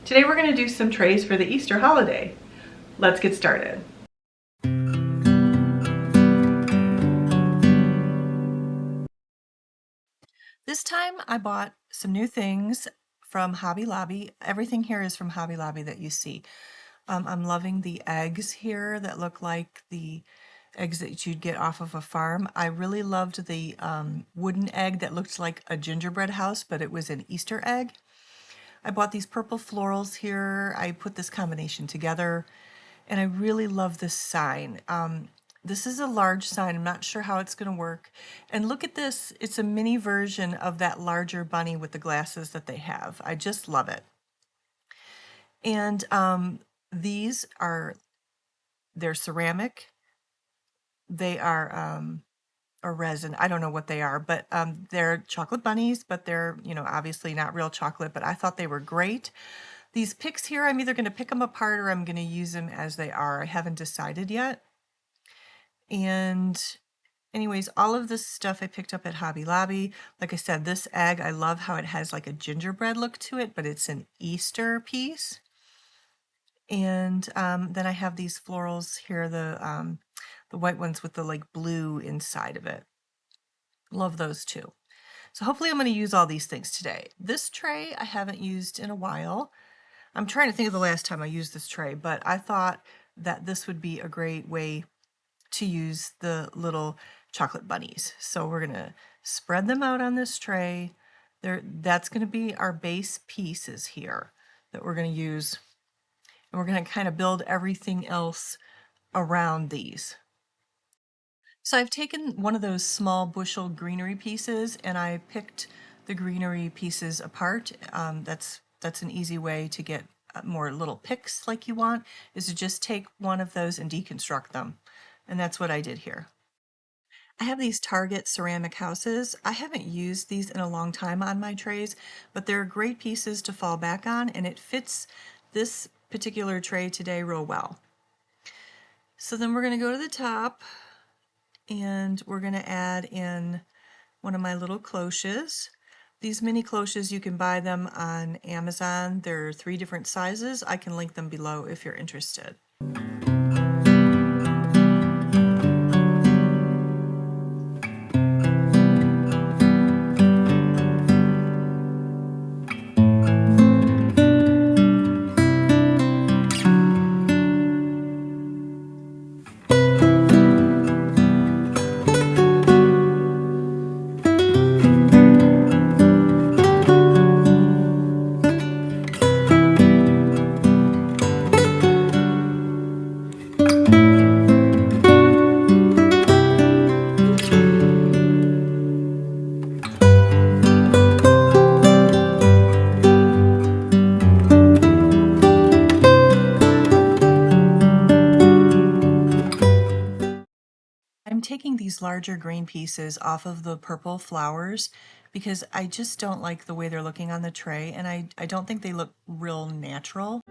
Today we're going to do some trays for the Easter holiday. Let's get started. This time I bought some new things from Hobby Lobby. Everything here is from Hobby Lobby that you see. I'm loving the eggs here that look like the eggs that you'd get off of a farm. I really loved the wooden egg that looked like a gingerbread house, but it was an Easter egg. I bought these purple florals here. I put this combination together, and I really love this sign. This is a large sign. I'm not sure how it's going to work. And look at this. It's a mini version of that larger bunny with the glasses that they have. I just love it. And these are, they're ceramic. They are or resin. I don't know what they are, but they're chocolate bunnies, but they're, obviously not real chocolate, but I thought they were great. These picks here, I'm either going to pick them apart or I'm going to use them as they are. I haven't decided yet. And anyways, all of this stuff I picked up at Hobby Lobby. Like I said, this egg, I love how it has like a gingerbread look to it, but it's an Easter piece. And then I have these florals here, the white ones with the like blue inside of it. Love those too. So hopefully I'm going to use all these things today. This tray I haven't used in a while. I'm trying to think of the last time I used this tray, but I thought that this would be a great way to use the little chocolate bunnies. So we're going to spread them out on this tray. That's going to be our base pieces here that we're going to use. And we're going to kind of build everything else around these. So I've taken one of those small bushel greenery pieces and I picked the greenery pieces apart. That's an easy way to get more little picks like you want, is to just take one of those and deconstruct them. And that's what I did here. I have these Target ceramic houses. I haven't used these in a long time on my trays, but they're great pieces to fall back on, and it fits this particular tray today real well. So then we're going to go to the top and we're going to add in one of my little cloches. These mini cloches, you can buy them on Amazon. There are 3 different sizes. I can link them below if you're interested. I'm taking these larger green pieces off of the purple flowers because I just don't like the way they're looking on the tray, and I don't think they look real natural.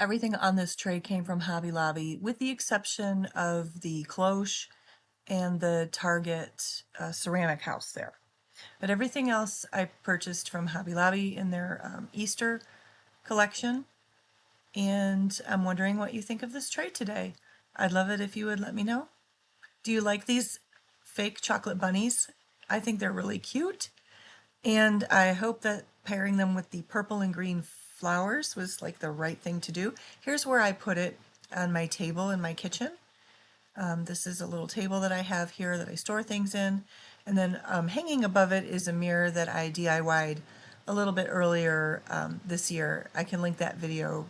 everything on this tray came from Hobby Lobby, with the exception of the cloche and the Target ceramic house there. But everything else I purchased from Hobby Lobby in their Easter collection. And I'm wondering what you think of this tray today. I'd love it if you would let me know. Do you like these fake chocolate bunnies? I think they're really cute. And I hope that pairing them with the purple and green flowers was like the right thing to do. Here's where I put it on my table in my kitchen. This is a little table that I have here that I store things in. And then hanging above it is a mirror that I DIY'd a little bit earlier this year. I can link that video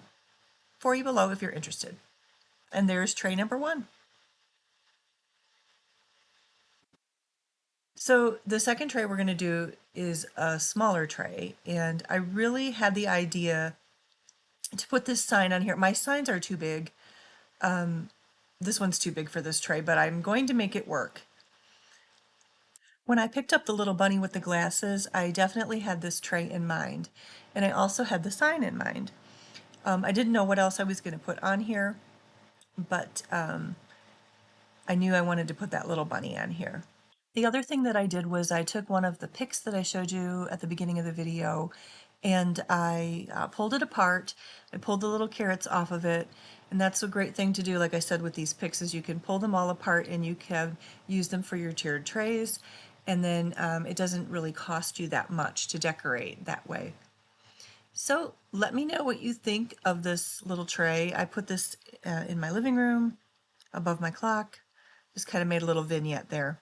for you below if you're interested. And there's tray number 1. So the second tray we're going to do is a smaller tray, and I really had the idea to put this sign on here. My signs are too big. This one's too big for this tray, but I'm going to make it work. When I picked up the little bunny with the glasses, I definitely had this tray in mind, and I also had the sign in mind. I didn't know what else I was going to put on here, but I knew I wanted to put that little bunny on here. The other thing that I did was I took one of the picks that I showed you at the beginning of the video, and I pulled it apart. I pulled the little carrots off of it, and that's a great thing to do, like I said, with these picks, is you can pull them all apart and you can use them for your tiered trays, and then it doesn't really cost you that much to decorate that way. So let me know what you think of this little tray. I put this in my living room above my clock. Just kind of made a little vignette there.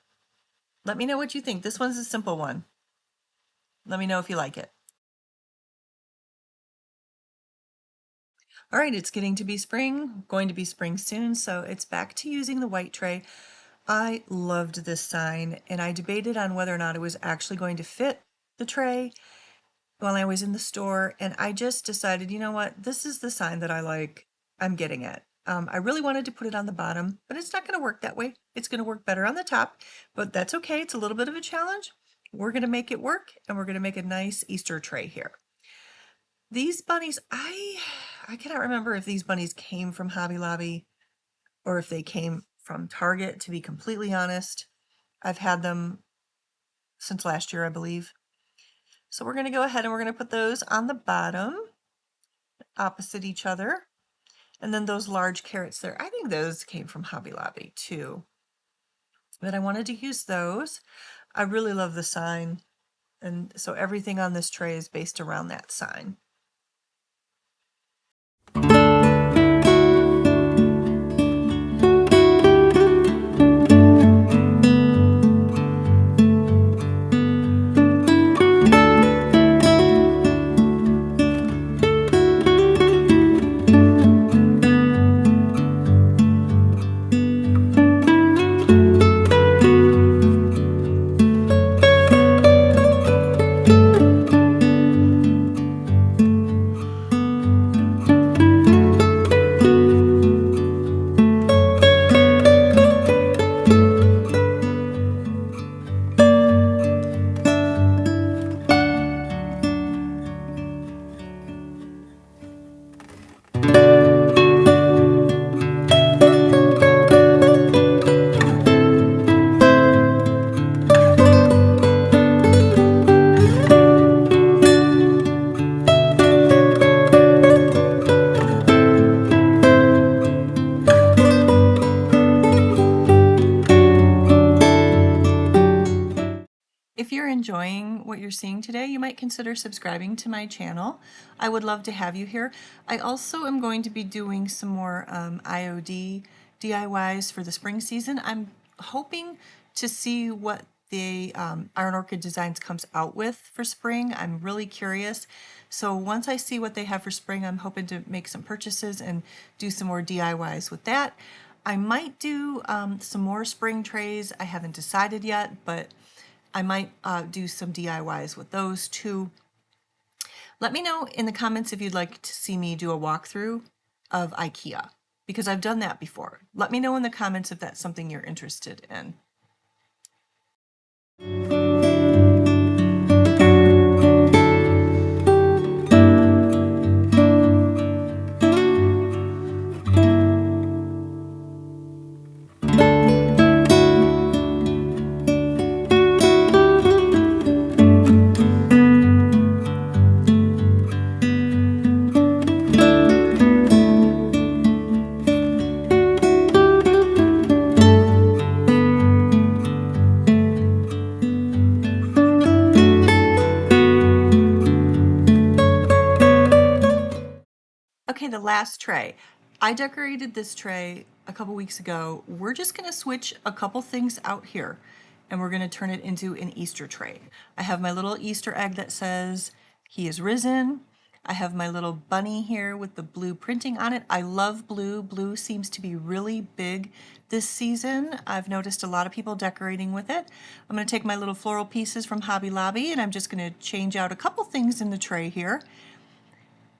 Let me know what you think. This one's a simple one. Let me know if you like it. All right, it's getting to be spring, going to be spring soon, so it's back to using the white tray. I loved this sign, and I debated on whether or not it was actually going to fit the tray while I was in the store, and I just decided, you know what, this is the sign that I like. I'm getting it. I really wanted to put it on the bottom, but it's not going to work that way. It's going to work better on the top, but that's okay. It's a little bit of a challenge. We're going to make it work, and we're going to make a nice Easter tray here. These bunnies, I cannot remember if these bunnies came from Hobby Lobby or if they came from Target, to be completely honest. I've had them since last year, I believe. So we're going to go ahead and we're going to put those on the bottom, opposite each other. And then those large carrots there, I think those came from Hobby Lobby too. But I wanted to use those. I really love the sign. And so everything on this tray is based around that sign. If you're enjoying what you're seeing today, you might consider subscribing to my channel. I would love to have you here. I also am going to be doing some more IOD DIYs for the spring season. I'm hoping to see what the Iron Orchid Designs comes out with for spring. I'm really curious. So once I see what they have for spring, I'm hoping to make some purchases and do some more DIYs with that. I might do some more spring trays. I haven't decided yet, but I might do some DIYs with those too. Let me know in the comments if you'd like to see me do a walkthrough of IKEA, because I've done that before. Let me know in the comments if that's something you're interested in. last tray. I decorated this tray a couple weeks ago. We're just gonna switch a couple things out here and we're gonna turn it into an Easter tray. I have my little Easter egg that says, "He is risen." I have my little bunny here with the blue printing on it. I love blue. Blue seems to be really big this season. I've noticed a lot of people decorating with it. I'm going to take my little floral pieces from Hobby Lobby and I'm just going to change out a couple things in the tray here.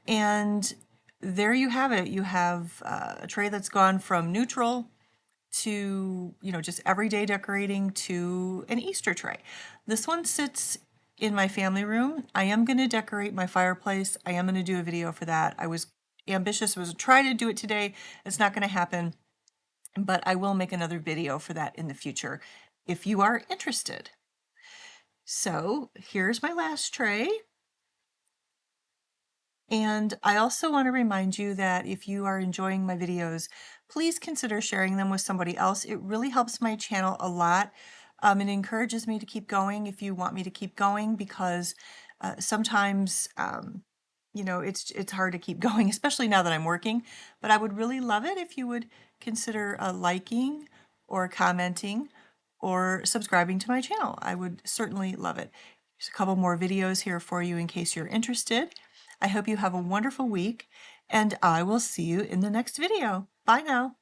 And there you have it. You have a tray that's gone from neutral to, just everyday decorating to an Easter tray. This one sits in my family room. I am going to decorate my fireplace. I am going to do a video for that. I was ambitious, was try to do it today. It's not going to happen, but I will make another video for that in the future if you are interested. So here's my last tray. And I also want to remind you that if you are enjoying my videos, please consider sharing them with somebody else. It really helps my channel a lot. It encourages me to keep going if you want me to keep going, because sometimes it's hard to keep going, especially now that I'm working. But I would really love it if you would consider liking or commenting or subscribing to my channel. I would certainly love it. There's a couple more videos here for you in case you're interested. I hope you have a wonderful week, and I will see you in the next video. Bye now.